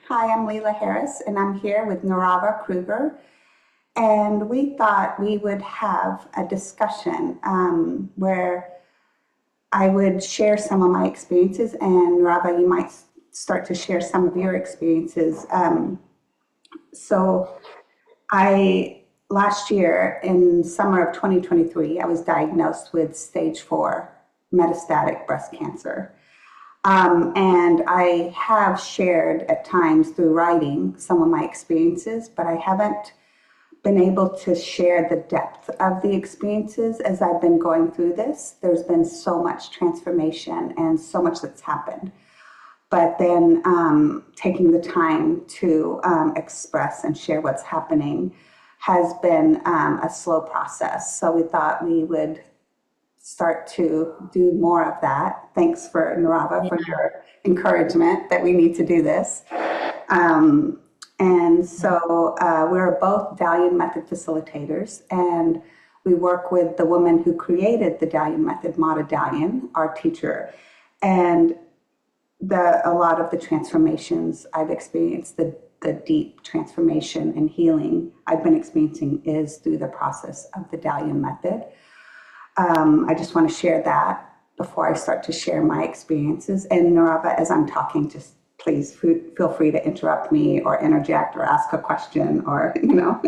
Hi, I'm Leela Harris, and I'm here with Neerava Kruger. And we thought we would have a discussion where I would share some of my experiences, and Neerava, you might start to share some of your experiences. So, I last year in summer of 2023, I was diagnosed with stage 4 metastatic breast cancer. And I have shared at times through writing some of my experiences, but I haven't been able to share the depth of the experiences as I've been going through this. There's been so much transformation and so much that's happened. But then taking the time to express and share what's happening has been a slow process. So we thought we would start to do more of that. Thanks for Neerava for your encouragement that we need to do this. We're both Dalian Method facilitators, and we work with the woman who created the Dalian Method, Mata Dalian, our teacher. And a lot of the transformations I've experienced, the deep transformation and healing I've been experiencing is through the process of the Dalian Method. I just want to share that before I start to share my experiences. And Neerava, as I'm talking, just please feel free to interrupt me or interject or ask a question or, Yeah,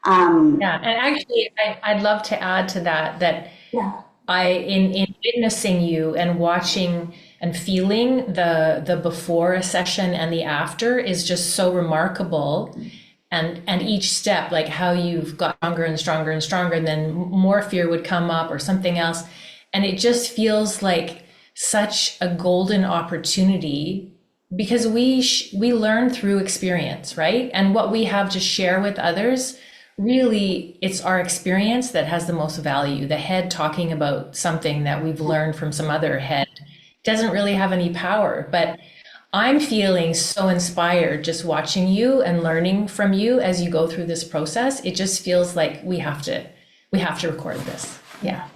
and actually, I'd love to add to that yeah, in witnessing you and watching and feeling the before a session and the after is just so remarkable. And each step, like how you've got stronger and stronger and stronger, and then more fear would come up or something else. And it just feels like such a golden opportunity because we learn through experience, right? And what we have to share with others, really, it's our experience that has the most value. The head talking about something that we've learned from some other head doesn't really have any power. But I'm feeling so inspired just watching you and learning from you as you go through this process. It just feels like we have to record this. Yeah.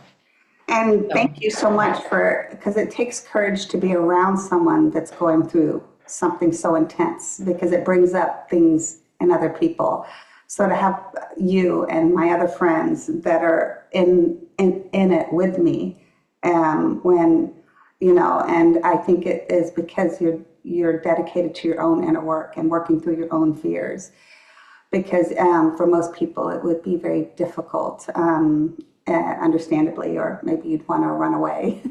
and So, thank you so much because it takes courage to be around someone that's going through something so intense because it brings up things in other people. So to have you and my other friends that are in it with me, when and I think it is because you're dedicated to your own inner work and working through your own fears. Because for most people, it would be very difficult, understandably, or maybe you'd want to run away.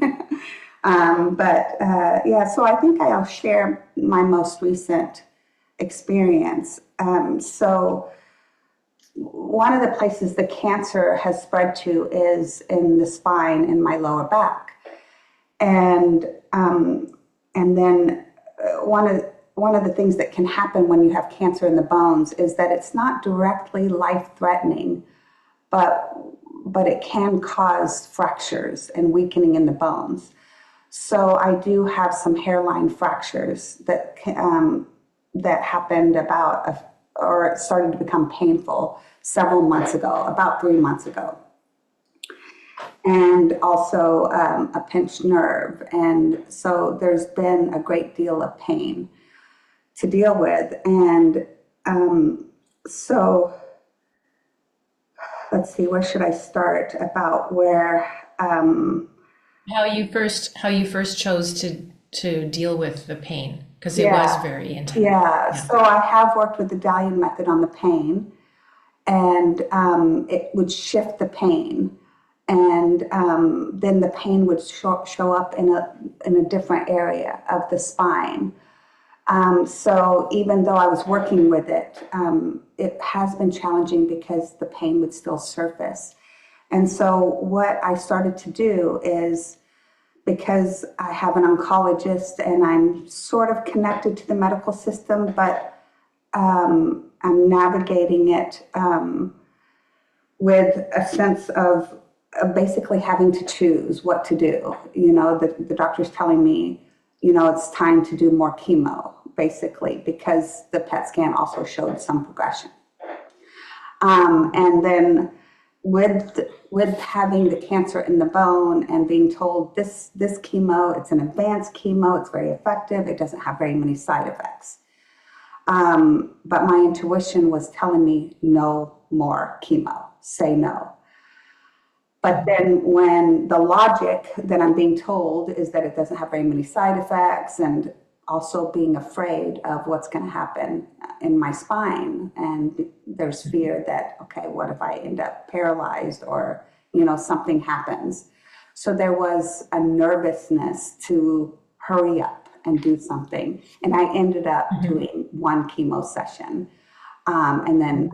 Yeah, so I think I'll share my most recent experience. One of the places the cancer has spread to is in the spine in my lower back. And and then one of the things that can happen when you have cancer in the bones is that it's not directly life-threatening, but it can cause fractures and weakening in the bones. So I do have some hairline fractures that happened or it started to become painful several months ago, about 3 months ago, and also a pinched nerve. And so there's been a great deal of pain to deal with. And so let's see, where should I start about where, how you first chose to deal with the pain because it was yeah, very intense. yeah. Yeah. So I have worked with the Dalian method on the pain, and it would shift the pain. And then the pain would show up in a different area of the spine. So even though I was working with it, it has been challenging because the pain would still surface. And so what I started to do is, because I have an oncologist and I'm sort of connected to the medical system, but I'm navigating it with a sense of basically having to choose what to do. The doctor's telling me, it's time to do more chemo, basically, because the PET scan also showed some progression. And then with having the cancer in the bone and being told this chemo, it's an advanced chemo, it's very effective, it doesn't have very many side effects. But my intuition was telling me no more chemo, say no. But then when the logic that I'm being told is that it doesn't have very many side effects, and also being afraid of what's going to happen in my spine. And there's fear that, okay, what if I end up paralyzed or, something happens? So there was a nervousness to hurry up and do something. And I ended up doing one chemo session. And then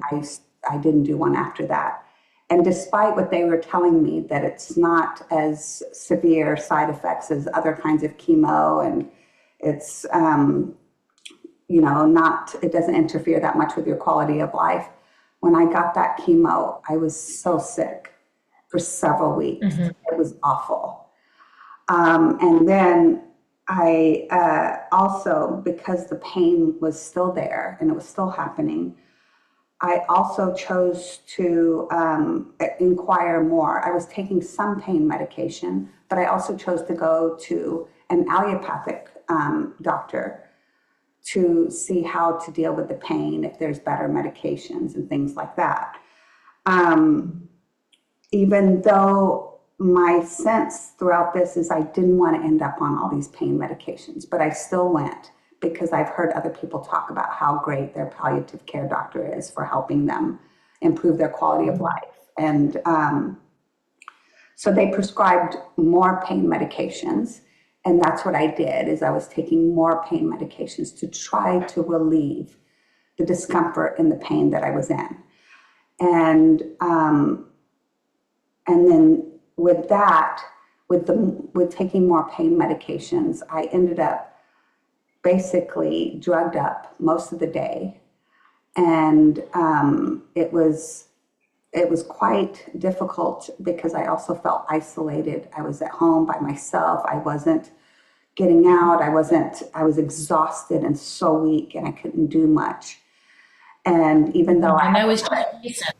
I didn't do one after that. And despite what they were telling me, that it's not as severe side effects as other kinds of chemo, and it's, not, it doesn't interfere that much with your quality of life. When I got that chemo, I was so sick for several weeks. It was awful. And then I also, because the pain was still there and it was still happening, I also chose to inquire more. I was taking some pain medication, but I also chose to go to an allopathic doctor to see how to deal with the pain, if there's better medications and things like that. Even though my sense throughout this is I didn't want to end up on all these pain medications, but I still went because I've heard other people talk about how great their palliative care doctor is for helping them improve their quality of life. And so they prescribed more pain medications. And that's what I did, is I was taking more pain medications to try to relieve the discomfort and the pain that I was in. And then with that, with taking more pain medications, I ended up basically drugged up most of the day. And it was quite difficult because I also felt isolated. I was at home by myself. I wasn't getting out. I was exhausted and so weak, and I couldn't do much. And even though And that was just recent.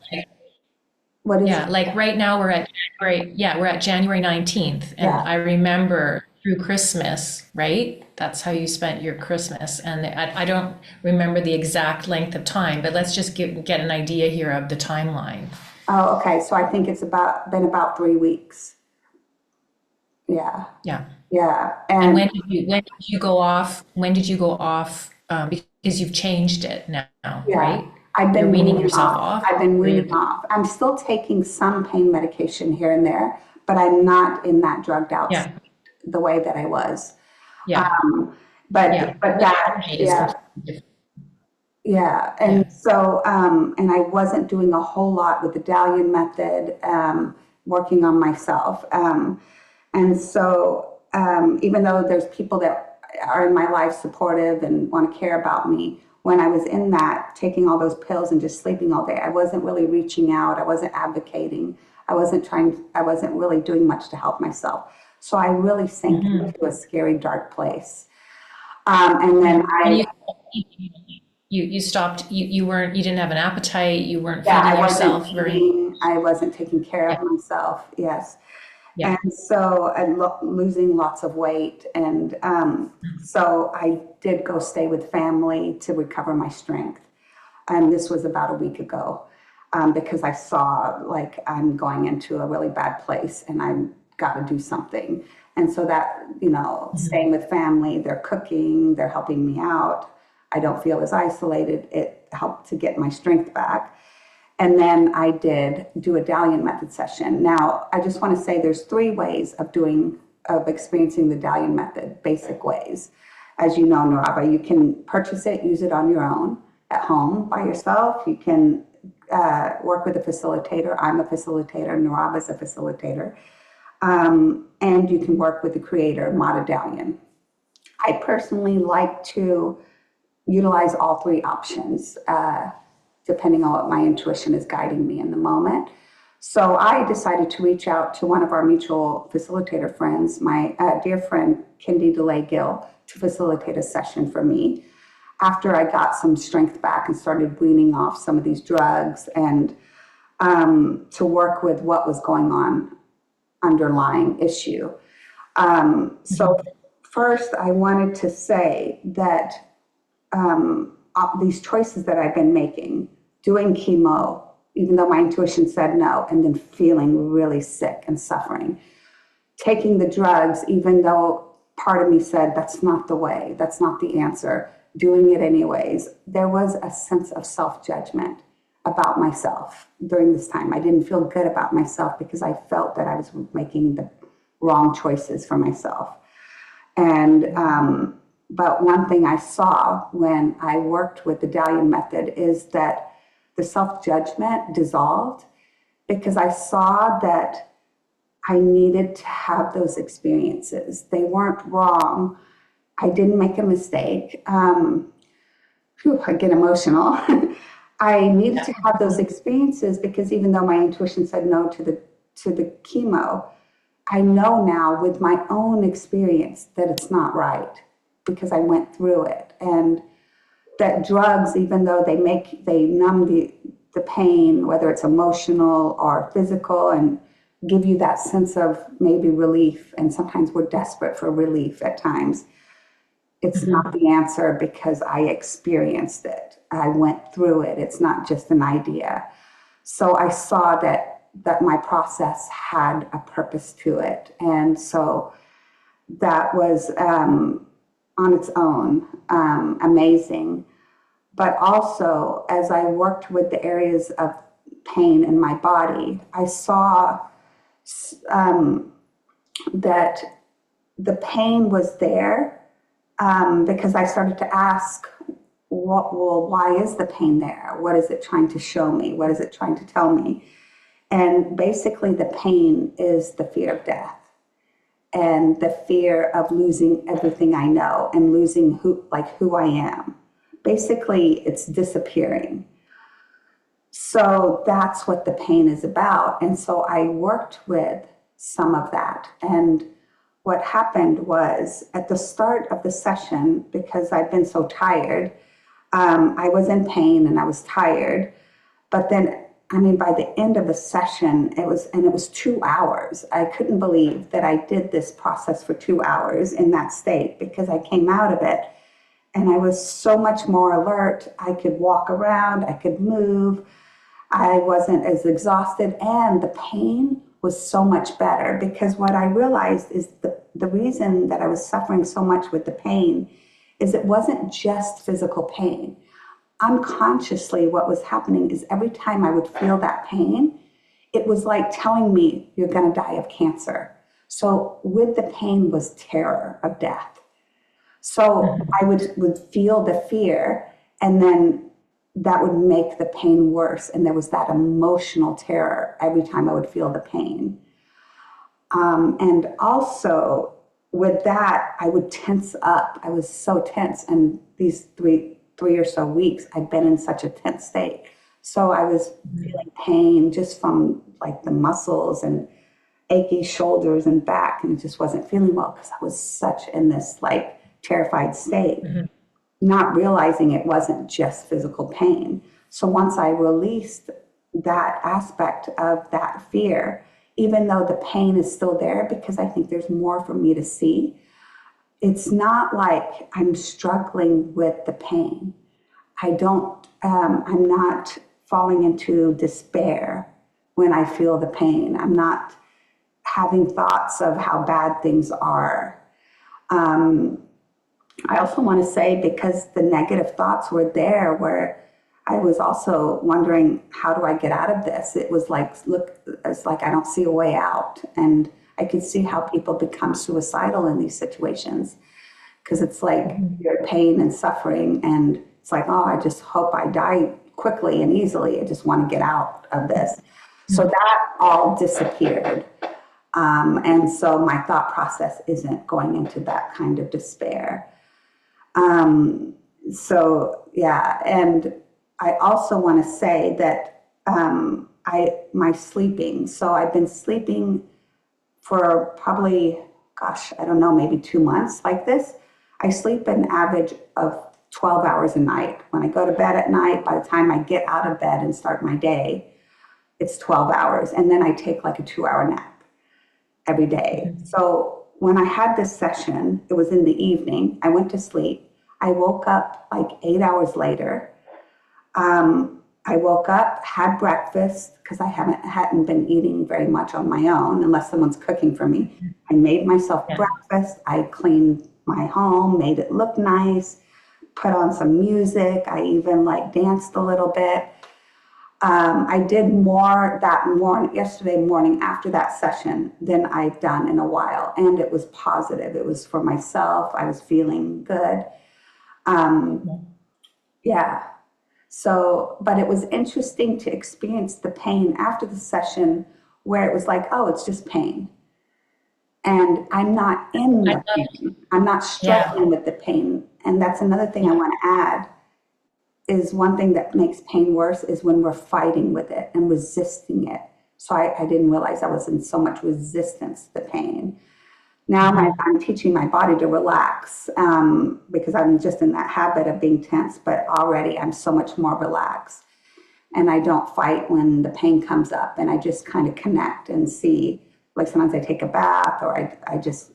what is Yeah, like right now we're at January 19th. And yeah. I remember through Christmas, right? That's how you spent your Christmas. And I don't remember the exact length of time, but let's just get an idea here of the timeline. Oh, okay. So I think it's been about 3 weeks. Yeah. Yeah. Yeah. And And when did you go off? When did you go off? Because you've changed it now, yeah, right? I've You're been weaning weaning yourself off. off. I've been Or weaning you're, off. I'm still taking some pain medication here and there, but I'm not in that drugged out state yeah, the way that I was. yeah, Um, yeah. but Well, the that, energy is yeah, completely different. yeah. And Yeah. so, and I wasn't doing a whole lot with the Dalian method, working on myself. And so, even though there's people that are in my life supportive and want to care about me, when I was in that, taking all those pills and just sleeping all day, I wasn't really reaching out. I wasn't advocating. I wasn't really doing much to help myself. So I really sank into a scary, dark place. And then Yeah. And you stopped, you didn't have an appetite, you weren't yeah, I feeding wasn't yourself very, eating. I wasn't taking care yeah, of myself. Yes. yeah. And so I'm losing lots of weight. And so I did go stay with family to recover my strength. And this was about a week ago, because I saw like I'm going into a really bad place and I've got to do something. And so that, staying with family, they're cooking, they're helping me out. I don't feel as isolated. It helped to get my strength back. And then I did do a Dalian Method session. Now, I just want to say there's 3 ways of experiencing the Dalian Method, basic ways. As you know, Neerava, you can purchase it, use it on your own at home by yourself. You can work with a facilitator. I'm a facilitator. Neerava is a facilitator. And you can work with the creator, Mata Dalian. I personally like to utilize all 3 options, depending on what my intuition is guiding me in the moment. So I decided to reach out to one of our mutual facilitator friends, my dear friend, Kindy DeLay Gill, to facilitate a session for me after I got some strength back and started weaning off some of these drugs, and to work with what was going on underlying issue. So first I wanted to say that these choices that I've been making, doing chemo, even though my intuition said no, and then feeling really sick and suffering, taking the drugs, even though part of me said that's not the way, that's not the answer, doing it anyways. There was a sense of self-judgment about myself during this time. I didn't feel good about myself because I felt that I was making the wrong choices for myself. And but one thing I saw when I worked with the Dalian Method is that the self-judgment dissolved because I saw that I needed to have those experiences. They weren't wrong. I didn't make a mistake. I get emotional. I needed to have those experiences because even though my intuition said no to the chemo, I know now with my own experience that it's not right because I went through it. And that drugs, even though they numb the pain, whether it's emotional or physical, and give you that sense of maybe relief. And sometimes we're desperate for relief at times. It's not the answer because I experienced it. I went through it. It's not just an idea. So I saw that my process had a purpose to it. And so that was on its own amazing. But also, as I worked with the areas of pain in my body, I saw that the pain was there because I started to ask, why is the pain there? What is it trying to show me? What is it trying to tell me? And basically the pain is the fear of death and the fear of losing everything I know and losing who I am. Basically, it's disappearing. So that's what the pain is about. And so I worked with some of that. And what happened was at the start of the session, because I've been so tired, I was in pain and I was tired. But then, by the end of the session, it was 2 hours. I couldn't believe that I did this process for 2 hours in that state because I came out of it and I was so much more alert. I could walk around, I could move. I wasn't as exhausted, and the pain was so much better because what I realized is the reason that I was suffering so much with the pain is it wasn't just physical pain. Unconsciously, what was happening is every time I would feel that pain, it was like telling me you're going to die of cancer. So with the pain was terror of death. So I would feel the fear, and then that would make the pain worse. And there was that emotional terror every time I would feel the pain. And also with that, I would tense up. I was so tense. And these three or so weeks, I'd been in such a tense state. So I was feeling pain just from like the muscles and achy shoulders and back. And it just wasn't feeling well because I was such in this like terrified state, not realizing it wasn't just physical pain. So once I released that aspect of that fear, even though the pain is still there, because I think there's more for me to see, it's not like I'm struggling with the pain. I'm not falling into despair when I feel the pain. I'm not having thoughts of how bad things are. I also want to say, because the negative thoughts were there, where I was also wondering, how do I get out of this? It was like, it's like I don't see a way out. And I could see how people become suicidal in these situations because it's like you're in pain and suffering. And it's like, oh, I just hope I die quickly and easily. I just want to get out of this. So that all disappeared. And so my thought process isn't going into that kind of despair. So yeah, and I also want to say that my sleeping. So I've been sleeping for probably, gosh, I don't know, maybe 2 months like this. I sleep an average of 12 hours a night. When I go to bed at night, by the time I get out of bed and start my day, it's 12 hours. And then I take like a 2-hour nap every day. So when I had this session, it was in the evening, I went to sleep. I woke up like 8 hours later. I woke up, had breakfast because I hadn't been eating very much on my own unless someone's cooking for me. I made myself Yeah. breakfast. I cleaned my home, made it look nice, put on some music. I even like danced a little bit. I did more that morning, yesterday morning after that session than I've done in a while. And it was positive. It was for myself. I was feeling good. Yeah. So, but it was interesting to experience the pain after the session where it was like, oh, it's just pain. And I'm not in I the love, pain. I'm not yeah. struggling with the pain. And that's another thing I want to add is one thing that makes pain worse is when we're fighting with it and resisting it. So I didn't realize I was in so much resistance to the pain. Now I'm teaching my body to relax because I'm just in that habit of being tense, but already I'm so much more relaxed. And I don't fight when the pain comes up, and I just kind of connect and see. Like sometimes I take a bath or I just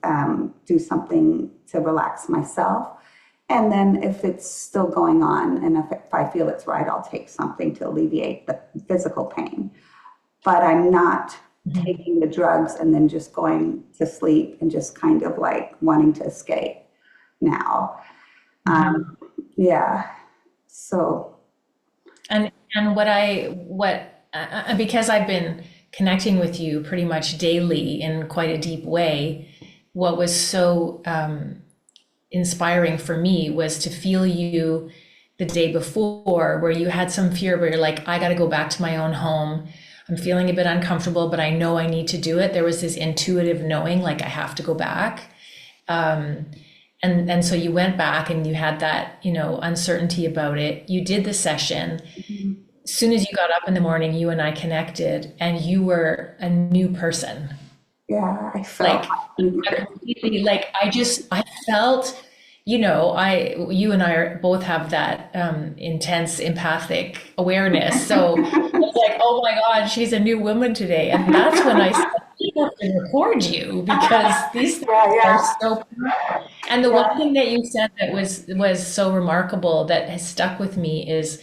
do something to relax myself. And then if it's still going on and if I feel it's right, I'll take something to alleviate the physical pain. But I'm not taking the drugs and then just going to sleep and just kind of like wanting to escape now. Yeah. So, And because I've been connecting with you pretty much daily in quite a deep way, what was so inspiring for me was to feel you the day before where you had some fear where you're like, I got to go back to my own home. I'm feeling a bit uncomfortable, but I know I need to do it. There was this intuitive knowing, like I have to go back. And so you went back and you had that, uncertainty about it. You did the session. As soon as you got up in the morning, you and I connected and you were a new person. yeah, I felt Like a completely, like I felt, you and I both have that intense empathic awareness. So I was like, oh my God, she's a new woman today. And that's when I said, we have to record you because these things yeah, are yeah, so. And the one yeah. thing that you said that was so remarkable that has stuck with me is,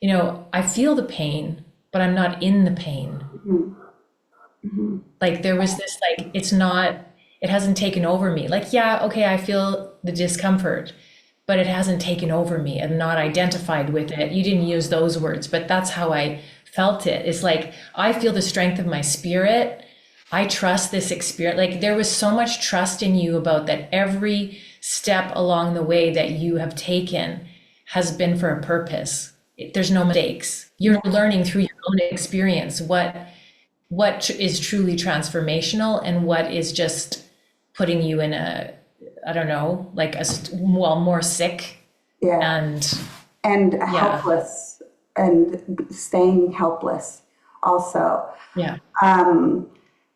I feel the pain, but I'm not in the pain. Like there was this like it hasn't taken over me. Like yeah, okay, I feel the discomfort, but it hasn't taken over me. I'm not identified with it. You didn't use those words, but that's how I felt it. It's like I feel the strength of my spirit. I trust this experience. Like there was so much trust in you about that every step along the way that you have taken has been for a purpose. There's no mistakes. You're learning through your own experience what is truly transformational and what is just putting you in a, I don't know, like more sick Yeah. and And yeah, helpless and staying helpless also. yeah,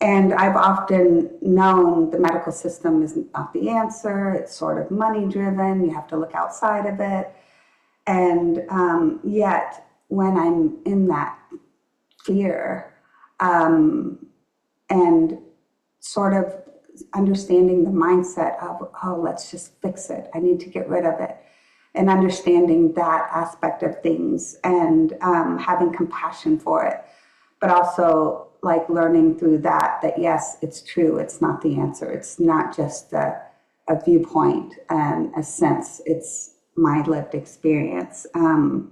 And I've often known the medical system is not the answer. It's sort of money driven. You have to look outside of it. And yet, when I'm in that fear and sort of understanding the mindset of, oh, let's just fix it. I need to get rid of it. And understanding that aspect of things and having compassion for it, but also like learning through that yes, it's true. It's not the answer. It's not just a viewpoint and a sense. It's my lived experience. And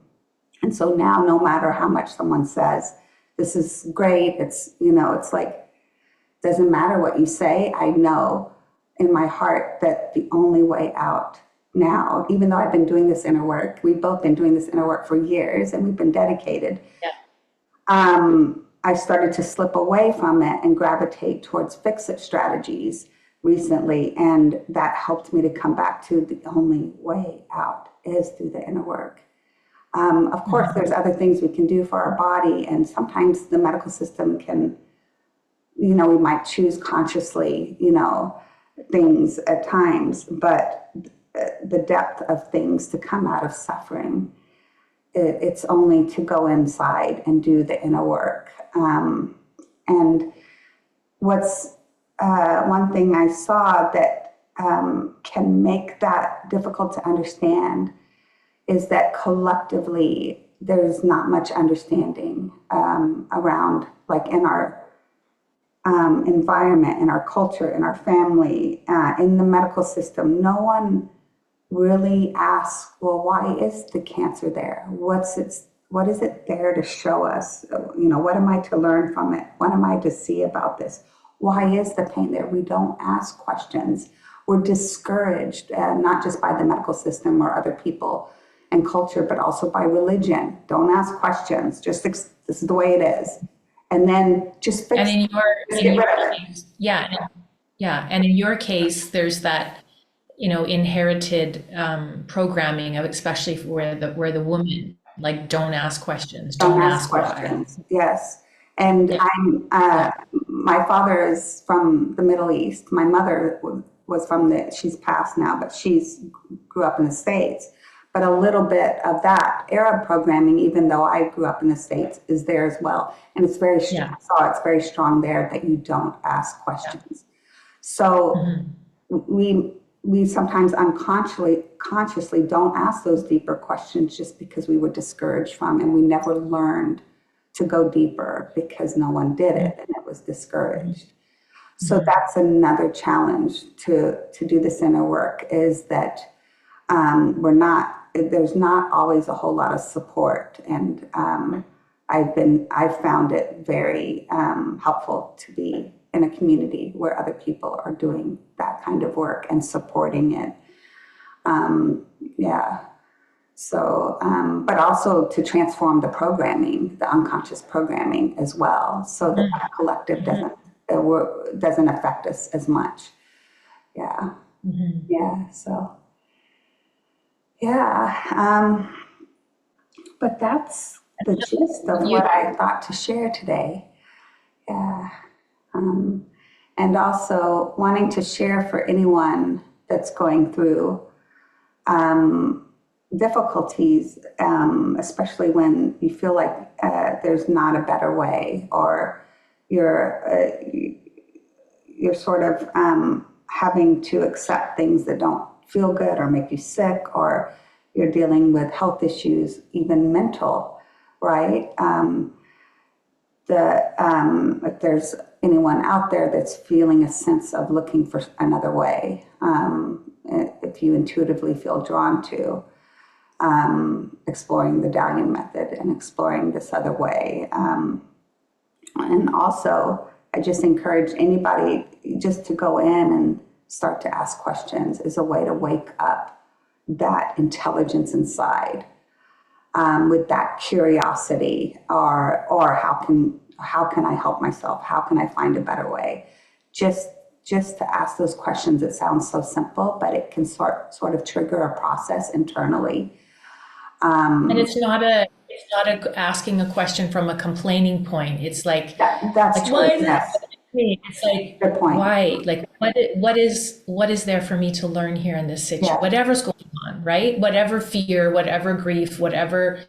so now, no matter how much someone says, this is great, it's like, doesn't matter what you say, I know in my heart that the only way out now, even though I've been doing this inner work, we've both been doing this inner work for years and we've been dedicated. yeah. I started to slip away from it and gravitate towards fix-it strategies recently, and that helped me to come back to the only way out is through the inner work. Of course, there's other things we can do for our body, and sometimes the medical system can, we might choose consciously, things at times, but the depth of things to come out of suffering, it's only to go inside and do the inner work. And what's one thing I saw that can make that difficult to understand is that collectively there's not much understanding around, like in our environment, in our culture, in our family, in the medical system. No one really asks, well, why is the cancer there? What is it there to show us? What am I to learn from it? What am I to see about this? Why is the pain there? We don't ask questions. We're discouraged, not just by the medical system or other people and culture, but also by religion. Don't ask questions. Just this is the way it is, and then just fix. And Just in get your rid of it. case, yeah, and in your case, there's that, inherited programming of, especially where the woman, like, don't ask questions, Don't don't ask ask why. questions. Yes, and Yeah, I'm. yeah, My father is from the Middle East. My mother was from she's passed now, but she's grew up in the States. But a little bit of that Arab programming, even though I grew up in the States, is there as well. And it's very strong. yeah, It's very strong there that you don't ask yeah. questions. So Mhm. we sometimes consciously don't ask those deeper questions just because we were discouraged from, and we never learned to go deeper because no one did it and it was discouraged. So Mhm. that's another challenge to do this inner work, is that there's not always a whole lot of support. And I've found it very helpful to be in a community where other people are doing that kind of work and supporting it. Yeah. So, but also to transform the programming, the unconscious programming as well, so that the collective Mhm. doesn't affect us as much. Yeah. Mhm. Yeah. So, yeah. But that's the gist of You, what I thought to share today. Yeah. Um, and also wanting to share for anyone that's going through difficulties, especially when you feel like there's not a better way, or you're sort of having to accept things that don't feel good or make you sick, or you're dealing with health issues, even mental, right? If there's anyone out there that's feeling a sense of looking for another way, if you intuitively feel drawn to exploring the Dalian method and exploring this other way. And also, I just encourage anybody just to go in and start to ask questions as a way to wake up that intelligence inside, with that curiosity, or how can I help myself? How can I find a better way? Just just to ask those questions. It sounds so simple, but it can sort of trigger a process internally. and it's not asking a question from a complaining point. It's That's like true. why is this Yes, happening to me? It's like, good point. why? Like what is there for me to learn here in this situation? Yeah, Whatever's going on, right? Whatever fear, whatever grief, whatever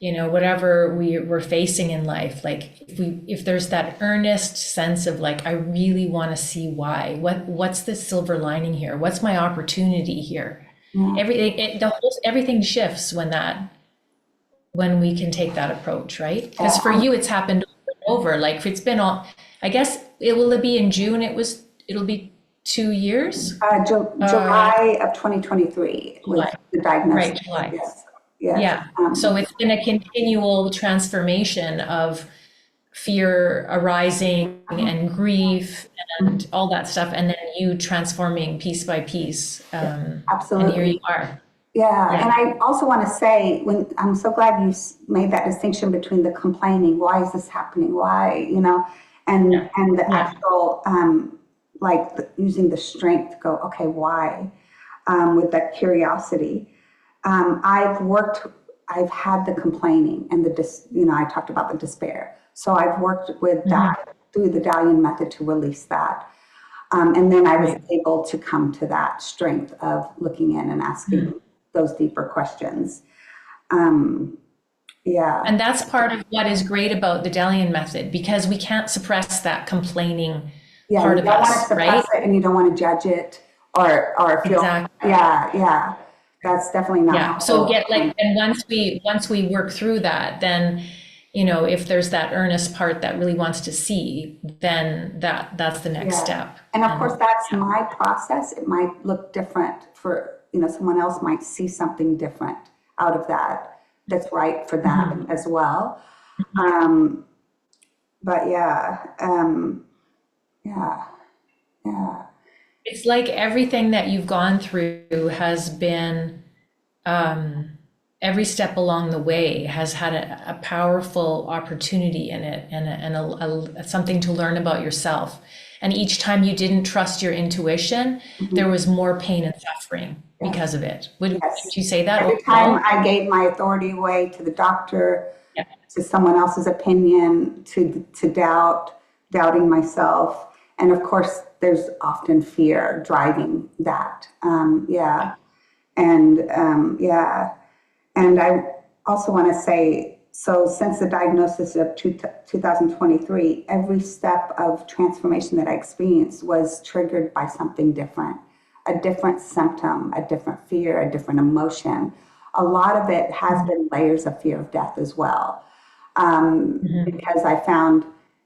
we're facing in life, like if there's that earnest sense of like, I really want to see why, what's the silver lining here, what's my opportunity here, yeah, everything shifts when we can take that approach, right? Because yeah. for you it's happened over, like it's been all, I guess it will be in June, it'll be 2 years. uh July of 2023 was July, the diagnosis. right, July. Yes, yes. Yeah. So it's been a continual transformation of fear arising and grief and all that stuff, and then you transforming piece by piece. And here you Absolutely. are. Yeah, and Yeah. I also want to say, when I'm so glad you made that distinction between the complaining, why is this happening? Why, Yeah. and the Yeah. actual using the strength to go, okay, why? With that curiosity. Um, I've worked, I've had the complaining and I talked about the despair. So I've worked with Mhm. that through the Dalian method to release that. And then I was Right. able to come to that strength of looking in and asking those deeper questions. Um, yeah, And that's part of what is great about the Dalian method, because we can't suppress that complaining yeah, part you of don't want to us, suppress right? it and you don't want to judge it or feel, Exactly. yeah, that's definitely not Yeah. So helpful. get like, and once we work through that, then, if there's that earnest part that really wants to see, then that's the next Yeah. step. And of course, And that's yeah. my process. It might look different for, someone else might see something different out of that that's right for them Mhm. as well. Um, but yeah, yeah, yeah, It's like everything that you've gone through has been, um, every step along the way has had a powerful opportunity in it, and something to learn about yourself. And each time you didn't trust your intuition, mhm, there was more pain and suffering yes, because of it. Would yes. you say that Every time overall? I gave my authority away to the doctor, Yeah. to someone else's opinion, to doubting myself. And of course, there's often fear driving that. Yeah. Yeah. And I also want to say, so since the diagnosis of 2023, every step of transformation that I experienced was triggered by something different, a different symptom, a different fear, a different emotion. A lot of it has Mhm. been layers of fear of death as well. Mhm. Because I found,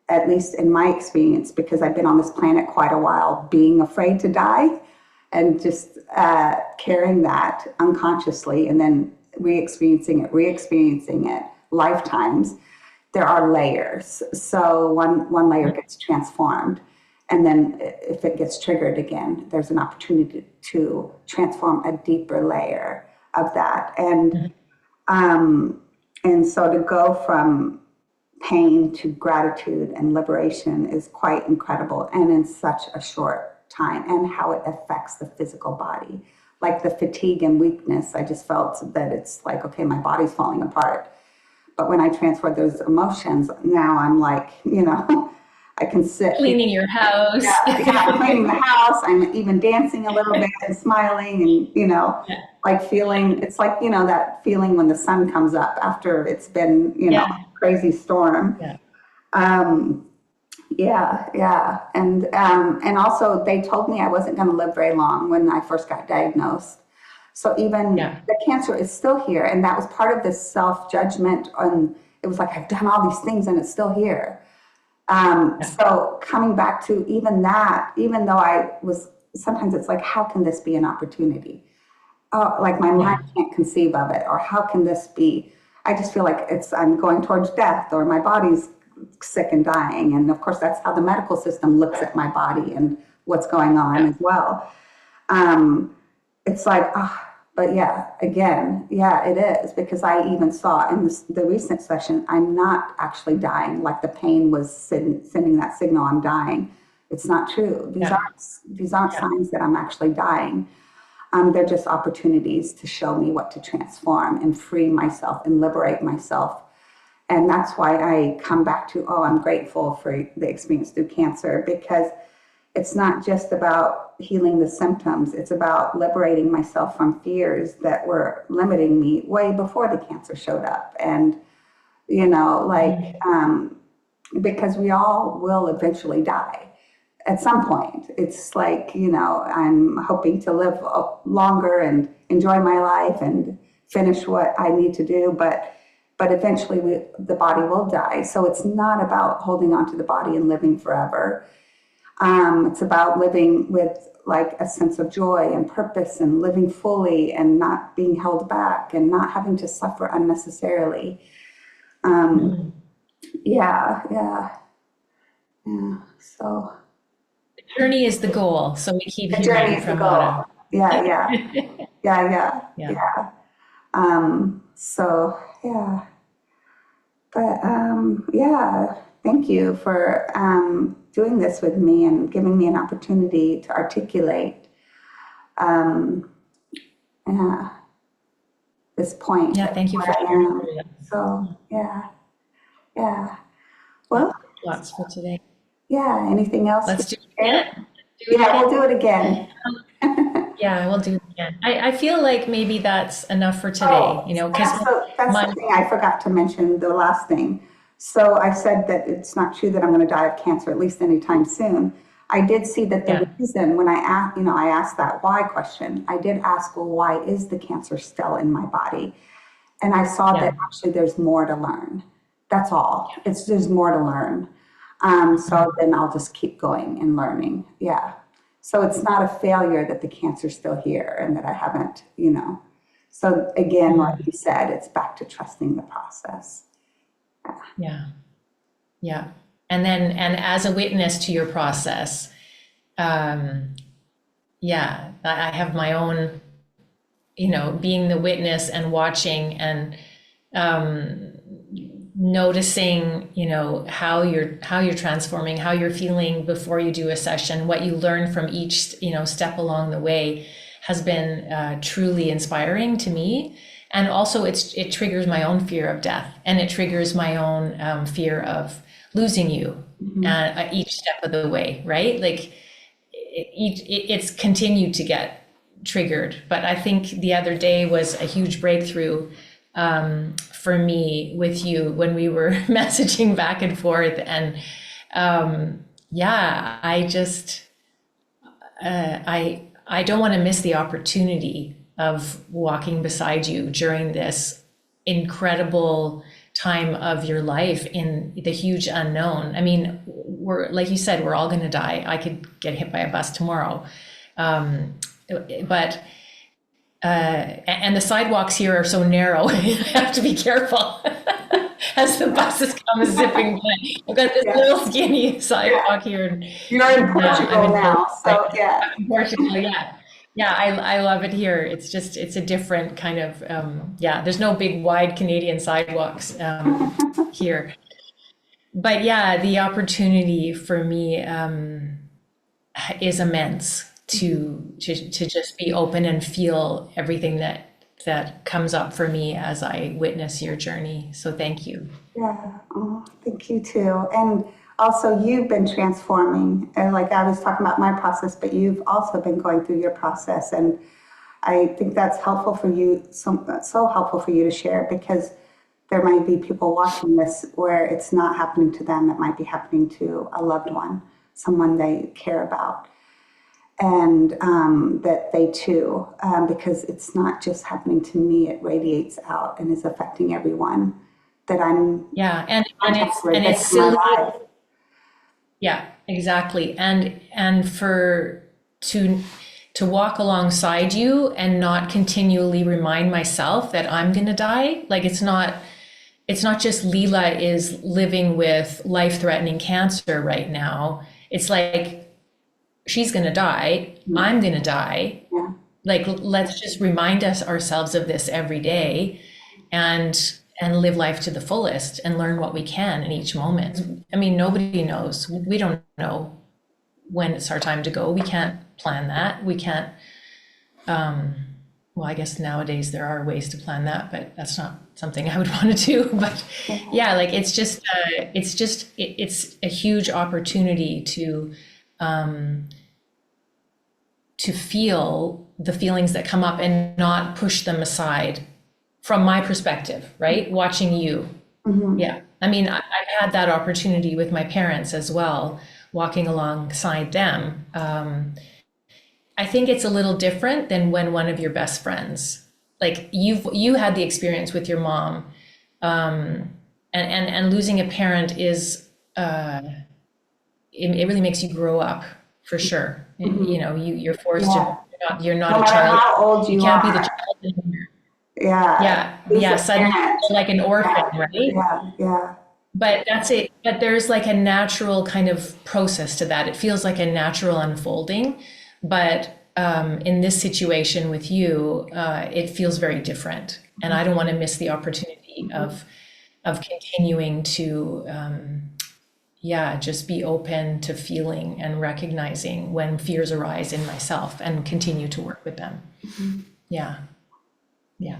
at least in my experience, because I've been on this planet quite a while, being afraid to die and just carrying that unconsciously and then re-experiencing it lifetimes, there are layers. So one layer gets transformed. And then if it gets triggered again, there's an opportunity to transform a deeper layer of that. Um, and so to go from pain to gratitude and liberation is quite incredible and in such a short time, and how it affects the physical body. Like the fatigue and weakness, I just felt that it's like, okay, my body's falling apart. But when I transfer those emotions, now I'm like, I can sit here. Cleaning your house. Yeah, cleaning the house. I'm even dancing a little bit and smiling and, Yeah. like feeling, it's like, that feeling when the sun comes up after it's been, Yeah. crazy storm. Yeah. Um, yeah, yeah. And also they told me I wasn't going to live very long when I first got diagnosed. So even Yeah. the cancer is still here. And that was part of this self-judgment. And it was like, I've done all these things and it's still here. Yeah. So coming back to even that, even though I was, sometimes it's like, how can this be an opportunity? Oh, like my mind Yeah. can't conceive of it, or how can this be? I just feel like I'm going towards death, or my body's sick and dying. And of course, that's how the medical system looks at my body and what's going on Yeah. as well. Um, it's like, but yeah, again, yeah, it is, because I even saw in the recent session, I'm not actually dying. Like the pain was sending that signal, I'm dying. It's not true. These Yeah. aren't these aren't Yeah. signs that I'm actually dying. They're just opportunities to show me what to transform and free myself and liberate myself. And that's why I come back to, oh, I'm grateful for the experience through cancer, because it's not just about healing the symptoms. It's about liberating myself from fears that were limiting me way before the cancer showed up. And, like, Mhm. because we all will eventually die at some point. It's like, I'm hoping to live longer and enjoy my life and finish what I need to do. But eventually the body will die. So it's not about holding on to the body and living forever. It's about living with like a sense of joy and purpose and living fully and not being held back and not having to suffer unnecessarily. Um, Mhm. yeah, yeah, yeah. So Journey is the goal. So we keep the journey hearing is the from goal. Mara. Yeah, yeah, yeah, yeah, Yeah. yeah. So yeah, but yeah, thank you for doing this with me and giving me an opportunity to articulate um, yeah, this point Yeah. of Thank you where for I sharing am. through that. So yeah, yeah. Yeah. Well, Lots for today. yeah. Anything else you Let's do it share? again. Do it Yeah, we'll again. do it again. Yeah, we'll do it again. I feel like maybe that's enough for today, Oh, because that's my, the thing I forgot to mention, the last thing. So I said that it's not true that I'm going to die of cancer, at least anytime soon. I did see that the Yeah. reason when I asked, I asked that why question, I did ask, well, why is the cancer still in my body? And I saw that Yeah. actually there's more to learn. That's all. There's more to learn. So then I'll just keep going and learning. Yeah. So it's not a failure that the cancer's still here and that I haven't. So again, like Mm. you said, it's back to trusting the process. Yeah. Yeah. And as a witness to your process, um, yeah, I have my own, being the witness and watching and um, noticing, how you're transforming, how you're feeling before you do a session, what you learn from each, step along the way has been truly inspiring to me. And also it triggers my own fear of death, and it triggers my own fear of losing you each step of the way, right? Like it's continued to get triggered. But I think the other day was a huge breakthrough for me with you when we were messaging back and forth. And yeah, I just, I don't want to miss the opportunity of walking beside you during this incredible time of your life in the huge unknown. I mean, we're, like you said, we're all going to die. I could get hit by a bus tomorrow. But and the sidewalks here are so narrow. I have to be careful as the buses come zipping by. I've got this Yeah. little skinny Yeah. sidewalk here, and You're in I'm Portugal in now. So Portugal. yeah. I'm in Portugal, yeah. Yeah, I love it here. It's a different kind of, yeah, there's no big wide Canadian sidewalks here. But yeah, the opportunity for me is immense to just be open and feel everything that comes up for me as I witness your journey. So thank you. Yeah, oh, thank you too. And also, you've been transforming. And like I was talking about my process, but you've also been going through your process. And I think that's helpful for you, so helpful for you to share because there might be people watching this where it's not happening to them. It might be happening to a loved one, someone they care about. And that they too, because it's not just happening to me, it radiates out and is affecting everyone that I'm Yeah, in and contact it's with and it's that's in my silly. life. Yeah, exactly. And for to walk alongside you and not continually remind myself that I'm going to die. Like it's not just Leela is living with life-threatening cancer right now. It's like she's going to die, I'm going to die. Yeah. Like let's just remind us ourselves of this every day and live life to the fullest and learn what we can in each moment. I mean, nobody knows. We don't know when it's our time to go. We can't plan that. We can't well, I guess nowadays there are ways to plan that, but that's not something I would want to do. But yeah, like it's a huge opportunity to feel the feelings that come up and not push them aside from my perspective, right? Watching you. Yeah. I mean, I've had that opportunity with my parents as well, walking alongside them. I think it's a little different than when one of your best friends, like you had the experience with your mom, and losing a parent is it really makes you grow up for sure. You're forced to Yeah. you're No not a matter child. how old You you can't be the are. child anymore. Yeah. Yeah, Lose yeah. a Suddenly parent. you're like an orphan, Yeah. right? Yeah. Yeah. But that's it. But there's like a natural kind of process to that. It feels like a natural unfolding. But in this situation with you, it feels very different. And I don't want to miss the opportunity of continuing to, yeah, just be open to feeling and recognizing when fears arise in myself and continue to work with them. Yeah, yeah.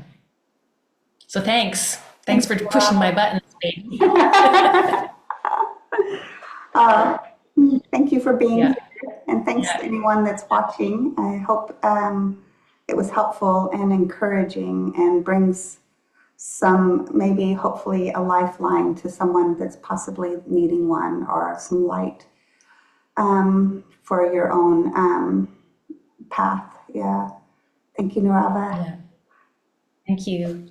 So thanks. Thank Thanks for you. pushing my buttons, baby. Uh, Thank you for being Yeah, here, and thanks to yeah. anyone that's watching. I hope it was helpful and encouraging and brings some, maybe hopefully a lifeline to someone that's possibly needing one or some light for your own path. Yeah. Thank you, Neerava. Yeah. Thank you.